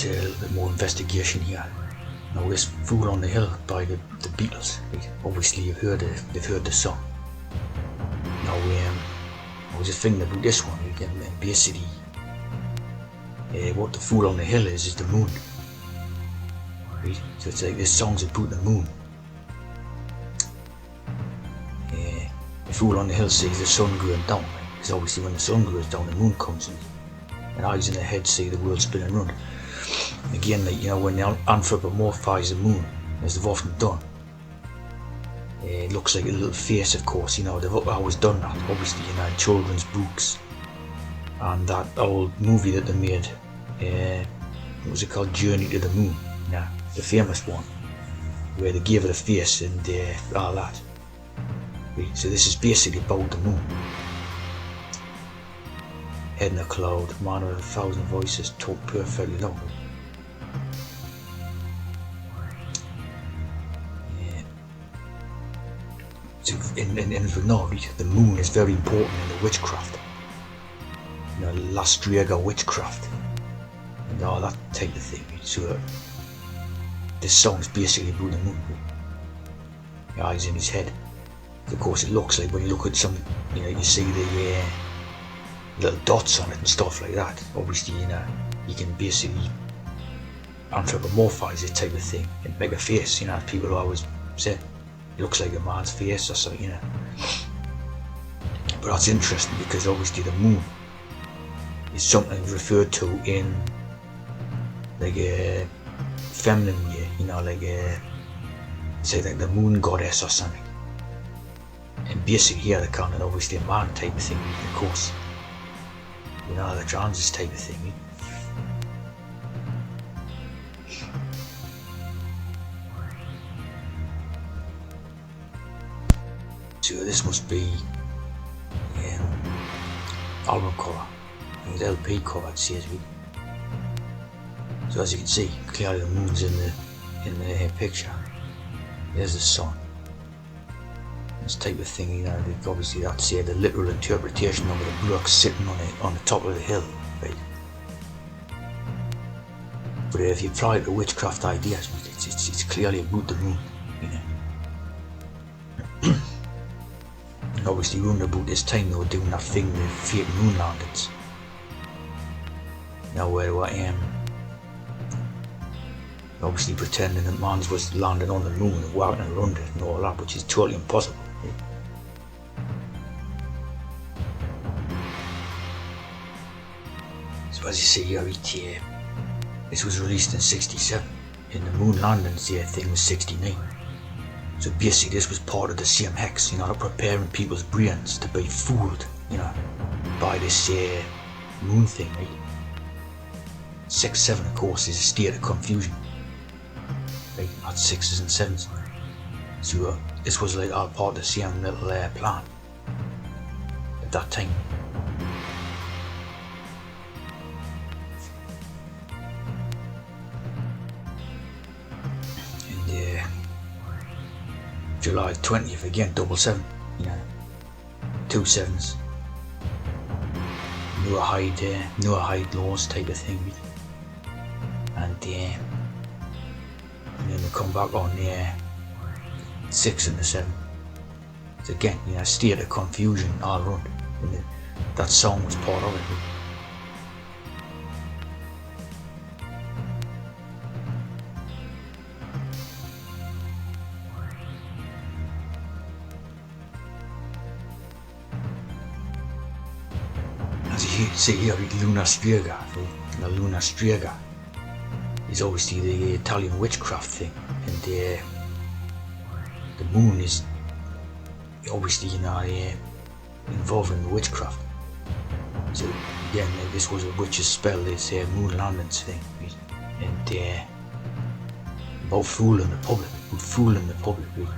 a little bit more investigation here. Now this Fool on the Hill by the Beatles. Obviously they've heard the song. Now I was just thinking about this one, and basically what the Fool on the Hill is the moon. Right? So it's like this song's about the moon. The Fool on the Hill sees the sun going down, because obviously when the sun goes down the moon comes in, and eyes in the head see the world spinning round. Again, like, when they anthropomorphise the moon, as they've often done, it looks like a little face, of course. They've always done that, obviously, in children's books. And that old movie that they made, what was it called, Journey to the Moon, the famous one, where they gave it a face and all that. So this is basically about the moon. Head in a cloud, man with 1,000 voices, talk perfectly loud. And we know the moon is very important in the witchcraft. Lastriga witchcraft and all that type of thing. So this song is basically about the moon. The eyes in his head. Of course, it looks like when you look at some, you see the little dots on it and stuff like that. Obviously, you can basically anthropomorphise this type of thing and make a face. People always say it looks like a man's face or something. But that's interesting because obviously the moon is something referred to in like a feminine way. Like say like the moon goddess or something. And basically here they're calling it obviously a man type of thing, of course. The transist type of thing. So this must be album cover. It's LP cover, it says. So as you can see, clearly the moon's in the picture. There's the sun. This type of thing, obviously that's the literal interpretation of the block sitting on the top of the hill, right? But if you apply the witchcraft ideas, it's clearly about the moon, And obviously around about this time they were doing that thing, the fake moon landings. Now where I am, obviously pretending that man was landing on the moon and walking around it and all that, which is totally impossible. So as you see here, this was released in '67, and the moon landings thing was '69. So basically this was part of the same hex, preparing people's brains to be fooled, by this moon thing, right? 6-7 of course is a state of confusion. Right, not 6s and 7s. So this was like all part of the same little plan at that time. And July 20th again, 7-7, 2 7s. Noahide laws type of thing. And then we come back on the 6 and the 7. So again, state of confusion all around. And that song was part of it. As you see here, Luna Striega. The Luna Striega is obviously the Italian witchcraft thing, and the moon is obviously involved in the witchcraft. So again, this was a witch's spell, this moon landings thing, and about fooling the public, really.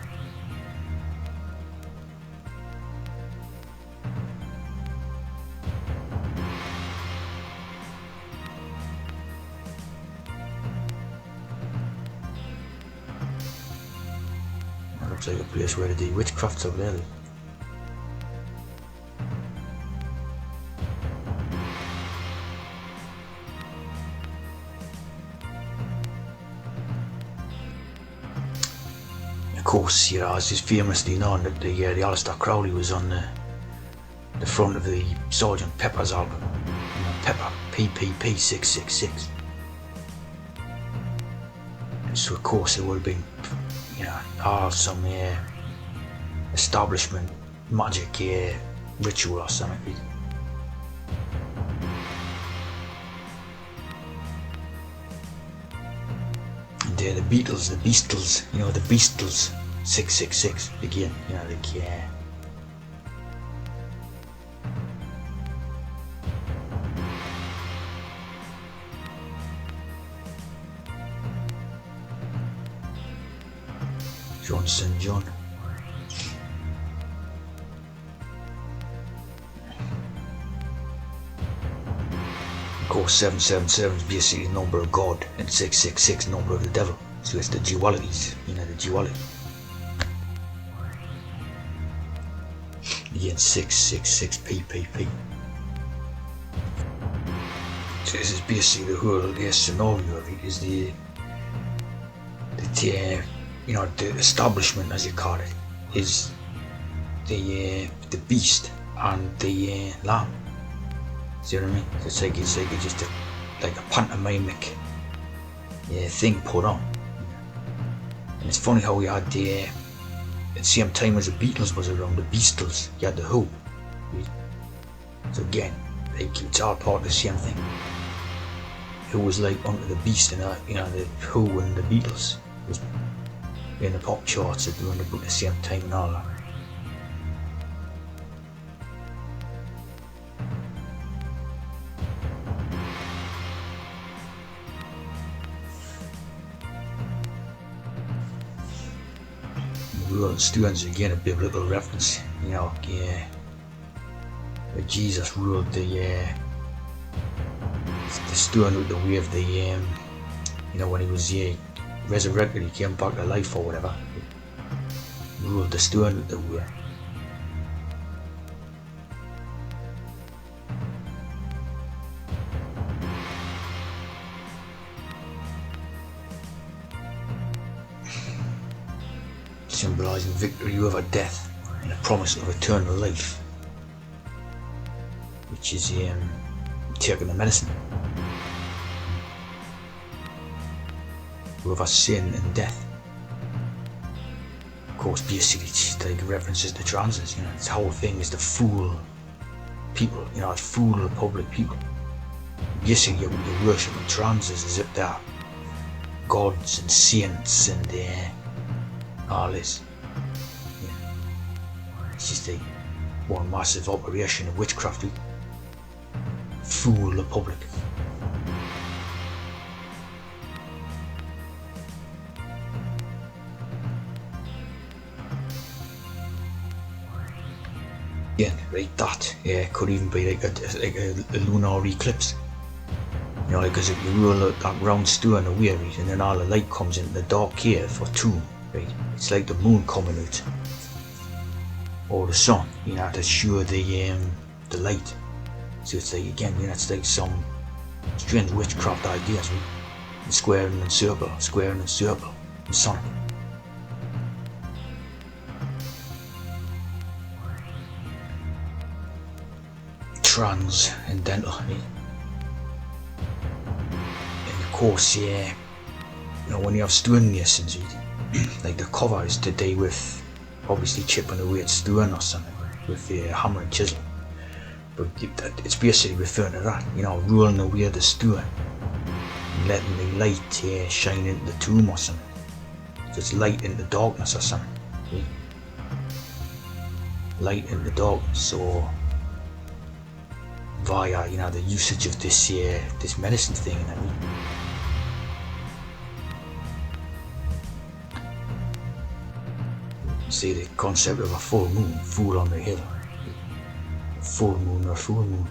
Looks like a place where they do witchcrafts over there. course, as is famously known that the Aleister Crowley was on the front of the Sgt. Pepper's album, Pepper, PPP 666. So of course it would have been, some establishment magic ritual or something. And the Beatles, the Beastles, the Beastles 666 again, Johnson John. Of course, 777 is basically the number of God, and 666 number of the devil. So it's the dualities, the duality. Again, 666 PPP. So this is basically the whole scenario of it, is the establishment, as you call it, is the beast and the lamb. See what I mean? It's like just a pantomimic thing put on. And it's funny how we had at the same time as the Beatles was around, the Beastles, you had the Who. So again, it's all part of the same thing. Who was like under the beast, and the Who and the Beatles was in the pop charts at the same time and all that. Rule students, again, a biblical reference, where Jesus ruled the stone with the way of the when he was resurrected, he came back to life or whatever. He ruled the stone with the way. Symbolising victory over death and a promise of eternal life, which is taking the medicine over sin and death. Of course, basically, it's like references to trances. This whole thing is to fool people. Fool the public people. Basically, you're worshipping trances as if they're gods and saints and all this. It's just one massive operation of witchcraft. Fool the public. Again, like that, could even be like a lunar eclipse. Because if you roll that round stone away, right, and then all the light comes into the dark cave for two. Right, it's like the moon coming out, or the sun, to show the light. So it's like, again, it's like some strange witchcraft ideas, right? And squaring and circle, and sun. Transcendental, right? And of course, when you have stone masons, right? Like the cover is to do with obviously chipping away at stone or something with the hammer and chisel, but it's basically referring to that, rolling away the stone and letting the light shine into the tomb or something. So it's light into darkness or something, right? Light into darkness. So via the usage of this medicine thing, See the concept of a full moon, fool on the hill. Full moon or full moon.